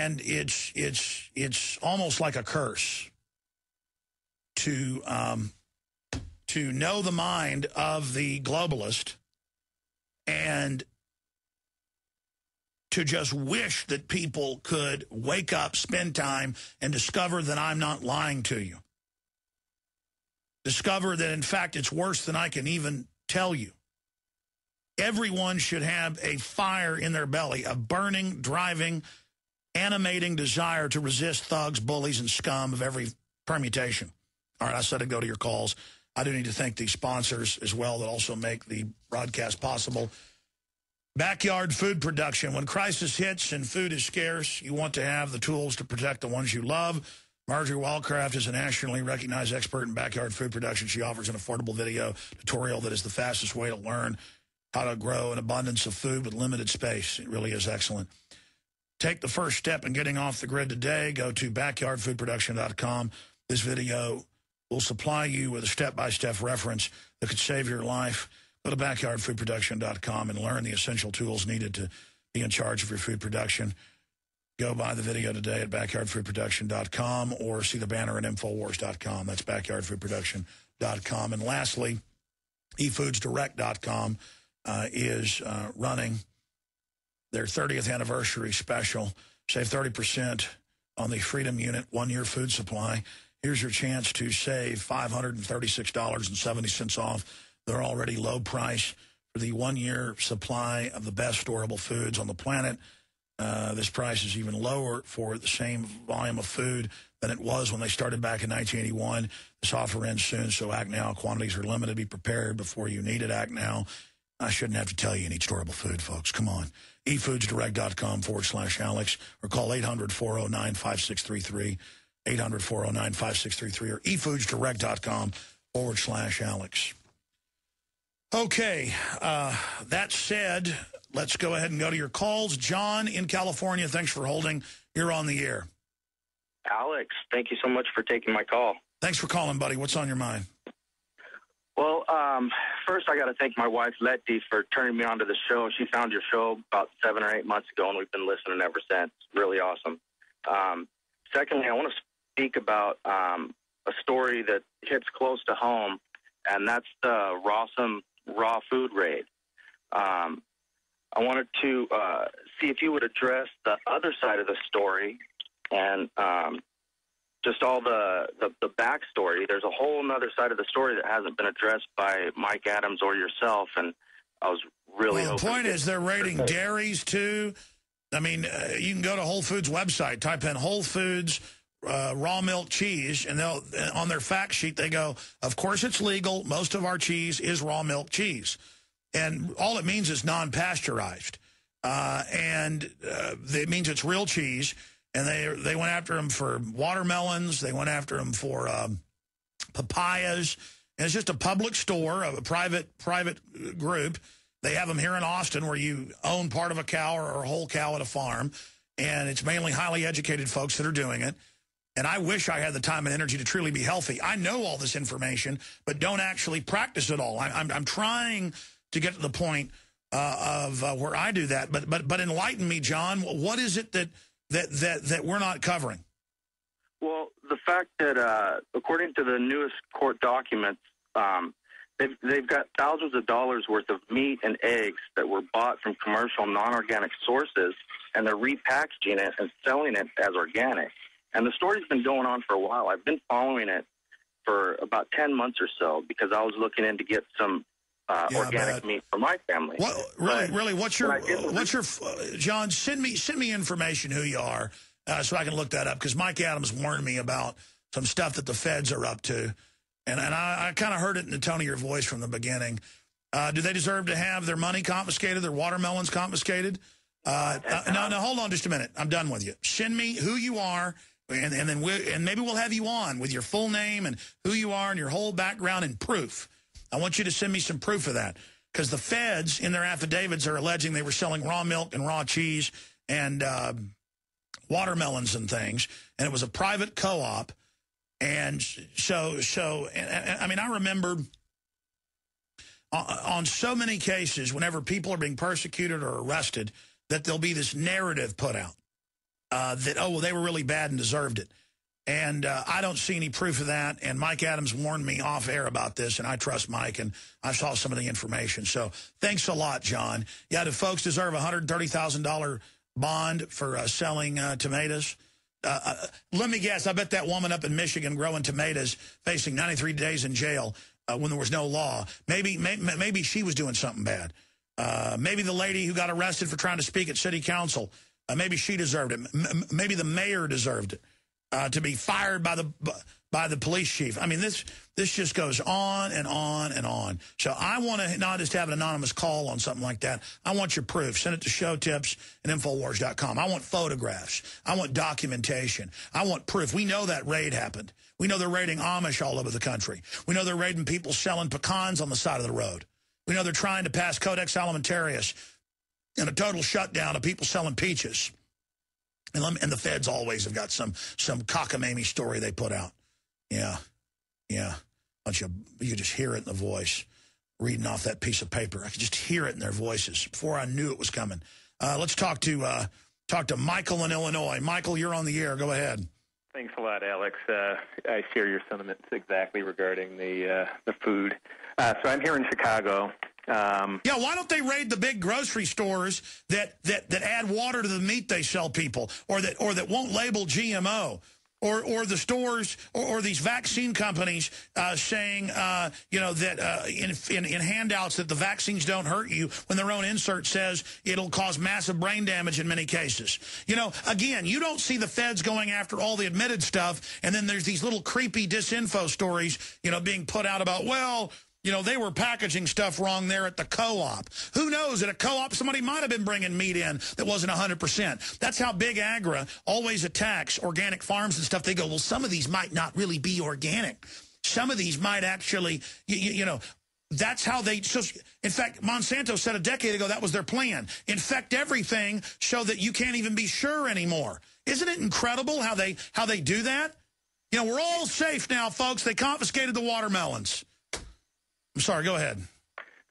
And it's almost like a curse to know the mind of the globalist and to just wish that people could wake up, spend time, and discover that I'm not lying to you. Discover that, in fact, it's worse than I can even tell you. Everyone should have a fire in their belly, a burning, driving, animating desire to resist thugs, bullies, and scum of every permutation. All right, I said I'd go to your calls. I do need to thank the sponsors as well that also make the broadcast possible. Backyard food production. When crisis hits and food is scarce, you want to have the tools to protect the ones you love. Marjorie Wildcraft is a nationally recognized expert in backyard food production. She offers an affordable video tutorial that is the fastest way to learn how to grow an abundance of food with limited space. It really is excellent. Take the first step in getting off the grid today. Go to backyardfoodproduction.com. This video will supply you with a step-by-step reference that could save your life. Go to backyardfoodproduction.com and learn the essential tools needed to be in charge of your food production. Go buy the video today at backyardfoodproduction.com or see the banner at Infowars.com. That's backyardfoodproduction.com. And lastly, efoodsdirect.com is running their 30th anniversary special. Save 30% on the Freedom Unit one-year food supply. Here's your chance to save $536.70 off their already low price for the one-year supply of the best storable foods on the planet. This price is even lower for the same volume of food than it was when they started back in 1981. This offer ends soon, so act now. Quantities are limited. Be prepared before you need it. Act now. I shouldn't have to tell you need storable food, folks. Come on. efoodsdirect.com/Alex or call 800-409-5633, 800-409-5633 or efoodsdirect.com/Alex. Okay, that said, let's go ahead and go to your calls. John in California, thanks for holding. You're on the air. Alex, thank you so much for taking my call. Thanks for calling, buddy. What's on your mind? Well, first I got to thank my wife, Letty, for turning me on to the show. She found your show about 7 or 8 months ago, and we've been listening ever since. Really awesome. Secondly, I want to speak about a story that hits close to home, and that's the Rawsome raw food raid. I wanted to see if you would address the other side of the story and just all the backstory. There's a whole other side of the story that hasn't been addressed by Mike Adams or yourself, and I was really Well, the point is they're raiding dairies, too. I mean, you can go to Whole Foods website, type in Whole Foods raw milk cheese, and they'll on their fact sheet they go, of course it's legal. Most of our cheese is raw milk cheese. And all it means is non-pasteurized. It means it's real cheese. And they went after them for watermelons. They went after them for papayas. And it's just a public store, a private group. They have them here in Austin where you own part of a cow or a whole cow at a farm. And it's mainly highly educated folks that are doing it. And I wish I had the time and energy to truly be healthy. I know all this information, but don't actually practice it all. I'm trying to get to the point of where I do that. But enlighten me, John. What is it that we're not covering? Well, the fact that according to the newest court documents, they've got thousands of dollars worth of meat and eggs that were bought from commercial non-organic sources, and they're repackaging it and selling it as organic. And the story's been going on for a while. I've been following it for about 10 months or so because I was looking in to get some organic meat for my family. Really, what's your John? Send me information who you are so I can look that up because Mike Adams warned me about some stuff that the feds are up to, and I kind of heard it in the tone of your voice from the beginning. Do they deserve to have their money confiscated, their watermelons confiscated? No, hold on just a minute. I'm done with you. Send me who you are. And then maybe we'll have you on with your full name and who you are and your whole background and proof. I want you to send me some proof of that because the feds in their affidavits are alleging they were selling raw milk and raw cheese and watermelons and things, and it was a private co-op. And so I mean, I remember on so many cases whenever people are being persecuted or arrested that there'll be this narrative put out. that, oh, well, they were really bad and deserved it. And I don't see any proof of that. And Mike Adams warned me off air about this, and I trust Mike, and I saw some of the information. So thanks a lot, John. Yeah, do folks deserve a $130,000 bond for selling tomatoes? Let me guess. I bet that woman up in Michigan growing tomatoes facing 93 days in jail when there was no law. Maybe she was doing something bad. Maybe the lady who got arrested for trying to speak at city council, maybe she deserved it. Maybe the mayor deserved it. To be fired by the police chief. I mean, this just goes on and on and on. So I want to not just have an anonymous call on something like that. I want your proof. Send it to showtips@infowars.com. I want photographs. I want documentation. I want proof. We know that raid happened. We know they're raiding Amish all over the country. We know they're raiding people selling pecans on the side of the road. We know they're trying to pass Codex Alimentarius in a total shutdown of people selling peaches. And the feds always have got some cockamamie story they put out. Yeah. You just hear it in the voice, reading off that piece of paper. I could just hear it in their voices before I knew it was coming. Let's talk to Michael in Illinois. Michael, you're on the air. Go ahead. Thanks a lot, Alex. I share your sentiments exactly regarding the food. So I'm here in Chicago. Yeah, why don't they raid the big grocery stores that add water to the meat they sell people, or that won't label GMO, or the stores or these vaccine companies saying that in handouts that the vaccines don't hurt you when their own insert says it'll cause massive brain damage in many cases. Again, you don't see the feds going after all the admitted stuff, and then there's these little creepy disinfo stories being put out about, well, they were packaging stuff wrong there at the co-op. Who knows? At a co-op, somebody might have been bringing meat in that wasn't 100%. That's how Big Agra always attacks organic farms and stuff. They go, well, some of these might not really be organic. Some of these might actually, that's how they... So, in fact, Monsanto said a decade ago that was their plan. Infect everything so that you can't even be sure anymore. Isn't it incredible how they do that? We're all safe now, folks. They confiscated the watermelons. I'm sorry, go ahead.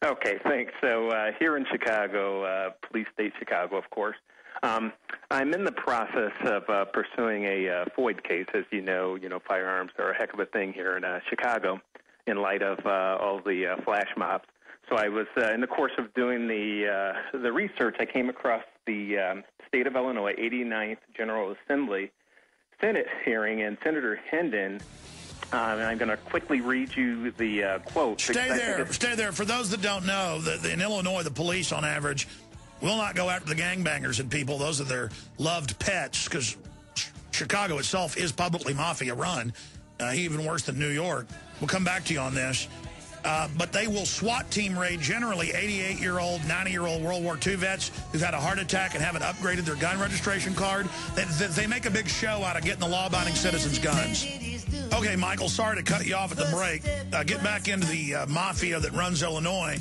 Okay, thanks. So here in Chicago, police state Chicago, of course, I'm in the process of pursuing a FOID case. As you know, firearms are a heck of a thing here in Chicago in light of all the flash mobs. So I was, in the course of doing the research, I came across the state of Illinois 89th General Assembly Senate hearing, and Senator Hendon... and I'm going to quickly read you the quote. Stay there. For those that don't know, in Illinois, the police, on average, will not go after the gangbangers and people. Those are their loved pets, because Chicago itself is publicly mafia-run, even worse than New York. We'll come back to you on this. But they will SWAT team raid generally 88-year-old, 90-year-old World War II vets who've had a heart attack and haven't upgraded their gun registration card. They make a big show out of getting the law-abiding citizens' guns. Okay, Michael, sorry to cut you off at the break. Get back into the mafia that runs Illinois,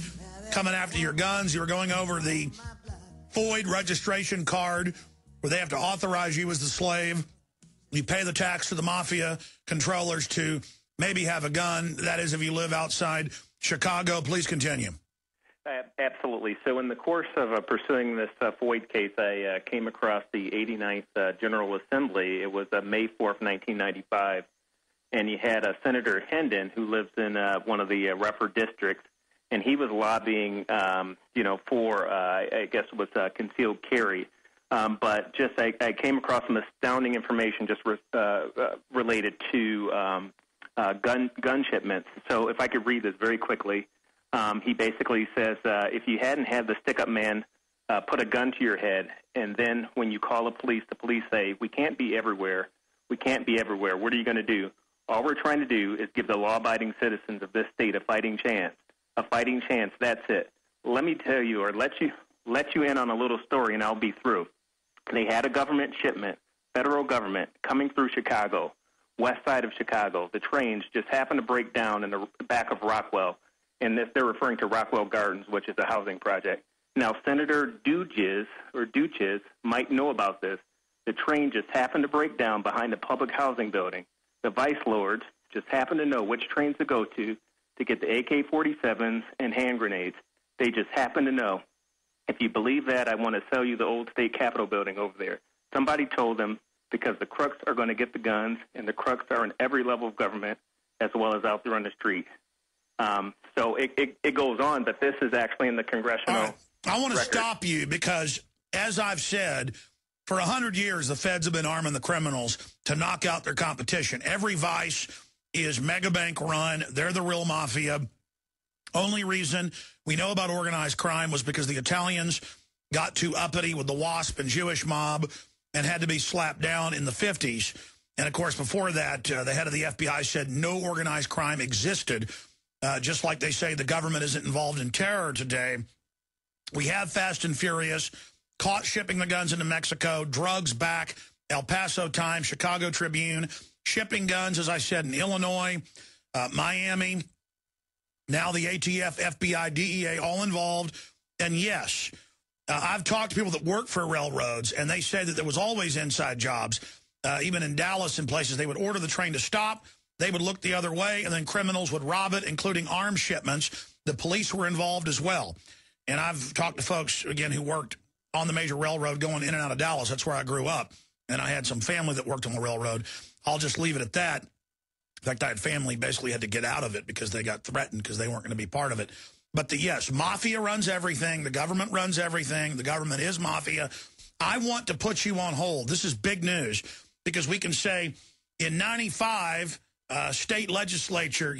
coming after your guns. You were going over the FOID registration card where they have to authorize you as the slave. You pay the tax to the mafia controllers to maybe have a gun. That is, if you live outside Chicago. Please continue. Absolutely. So in the course of pursuing this FOID case, I came across the 89th General Assembly. It was May 4th, 1995. And you had Senator Hendon, who lives in one of the rougher districts, and he was lobbying, for, I guess it was concealed carry. But just I came across some astounding information just related to gun shipments. So if I could read this very quickly, he basically says, if you hadn't had the stick-up man put a gun to your head, and then when you call the police say, we can't be everywhere, what are you going to do? All we're trying to do is give the law-abiding citizens of this state a fighting chance. That's it. Let me tell you, or let you in on a little story, and I'll be through. They had a government shipment, federal government, coming through Chicago, west side of Chicago. The trains just happened to break down in the back of Rockwell, and they're referring to Rockwell Gardens, which is a housing project. Now, Senator Duches might know about this. The train just happened to break down behind a public housing building. The vice lords just happened to know which trains to go to get the AK-47s and hand grenades. They just happened to know. If you believe that, I want to sell you the old state capitol building over there. Somebody told them, because the crooks are going to get the guns, and the crooks are in every level of government as well as out there on the street. So it goes on, but this is actually in the congressional All right. I want to record. stop you because, as I've said, for 100 years, the feds have been arming the criminals to knock out their competition. Every vice is megabank run. They're the real mafia. Only reason we know about organized crime was because the Italians got too uppity with the WASP and Jewish mob and had to be slapped down in the 50s. And, of course, before that, the head of the FBI said no organized crime existed, just like they say the government isn't involved in terror today. We have Fast and Furious, caught shipping the guns into Mexico, drugs back, El Paso Times, Chicago Tribune, shipping guns, as I said, in Illinois, Miami, now the ATF, FBI, DEA, all involved. And yes, I've talked to people that work for railroads, and they say that there was always inside jobs. Even in Dallas and places, they would order the train to stop, they would look the other way, and then criminals would rob it, including arms shipments. The police were involved as well. And I've talked to folks, again, who worked on the major railroad going in and out of Dallas. That's where I grew up. And I had some family that worked on the railroad. I'll just leave it at that. In fact, I had family basically had to get out of it because they got threatened because they weren't going to be part of it. But yes, mafia runs everything. The government runs everything. The government is mafia. I want to put you on hold. This is big news because we can say in 95, state legislature,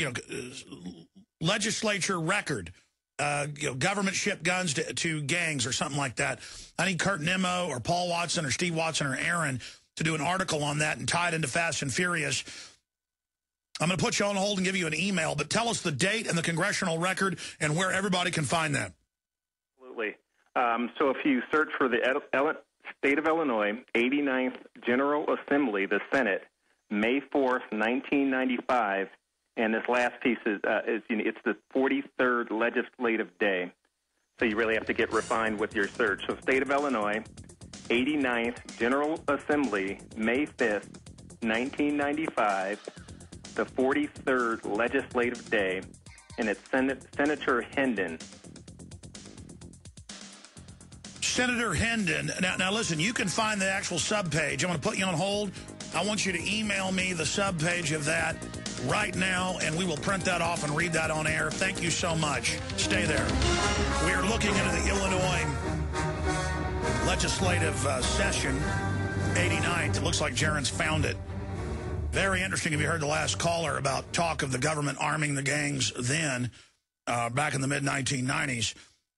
legislature record, government shipped guns to gangs or something like that. I need Kurt Nimmo or Paul Watson or Steve Watson or Aaron to do an article on that and tie it into Fast and Furious. I'm going to put you on hold and give you an email, but tell us the date and the congressional record and where everybody can find that. Absolutely. So if you search for the State of Illinois 89th General Assembly, the Senate, May 4th, 1995, and this last piece is it's the 43rd legislative day. So you really have to get refined with your search. So State of Illinois, 89th General Assembly, May 5th, 1995, the 43rd legislative day, and it's Senator Hendon. Senator Hendon. Now listen, you can find the actual subpage. I'm going to put you on hold. I want you to email me the subpage of that right now, and we will print that off and read that on air. Thank you so much. Stay there. We are looking into the Illinois legislative session, 89th. It looks like Jaron's found it. Very interesting. If you heard the last caller about talk of the government arming the gangs then, back in the mid-1990s.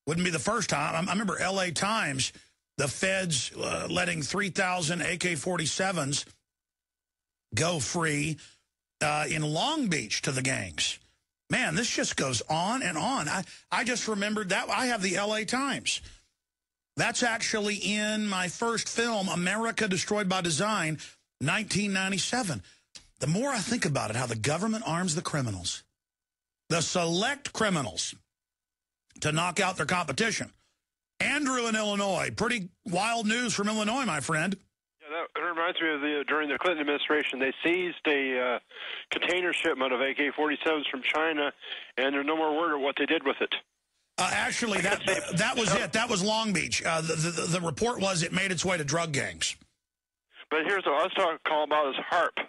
Wouldn't be the first time. I remember L.A. Times, the feds letting 3,000 AK-47s go free in Long Beach to the gangs. Man, this just goes on and on. I just remembered that. I have the L.A. Times. That's actually in my first film, America Destroyed by Design, 1997. The more I think about it, how the government arms the criminals, the select criminals, to knock out their competition. Andrew in Illinois, pretty wild news from Illinois, my friend. Yeah, that reminds me of during the Clinton administration, they seized a container shipment of AK-47s from China, and there's no more word of what they did with it. Actually, that was it. That was Long Beach. The report was it made its way to drug gangs. But here's what I was calling about is HARP.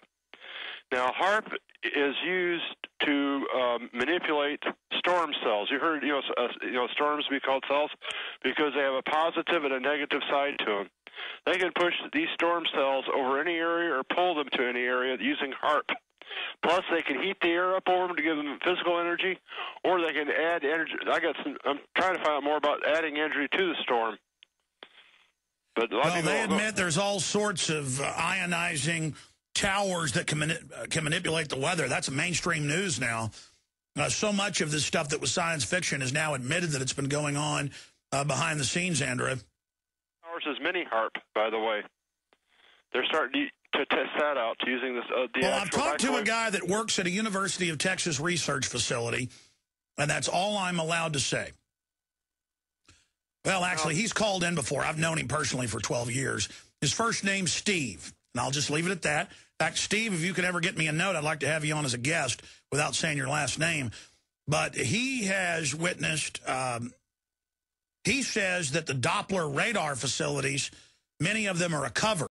Now, HARP is used to manipulate storm cells. You heard, storms be called cells because they have a positive and a negative side to them. They can push these storm cells over any area or pull them to any area using HARP. Plus, they can heat the air up over them to give them physical energy, or they can add energy. I'm trying to find out more about adding energy to the storm. But they admit there's all sorts of ionizing towers that can manipulate the weather. That's mainstream news now. So much of this stuff that was science fiction is now admitted that it's been going on behind the scenes, Andrew. Ours is mini HARP, by the way. They're starting to test that out using this. Well, I've talked to a guy that works at a University of Texas research facility, and that's all I'm allowed to say. Well, actually, he's called in before. I've known him personally for 12 years. His first name's Steve, and I'll just leave it at that. In fact, Steve, if you could ever get me a note, I'd like to have you on as a guest without saying your last name. But he has witnessed, he says that the Doppler radar facilities, many of them are a cover.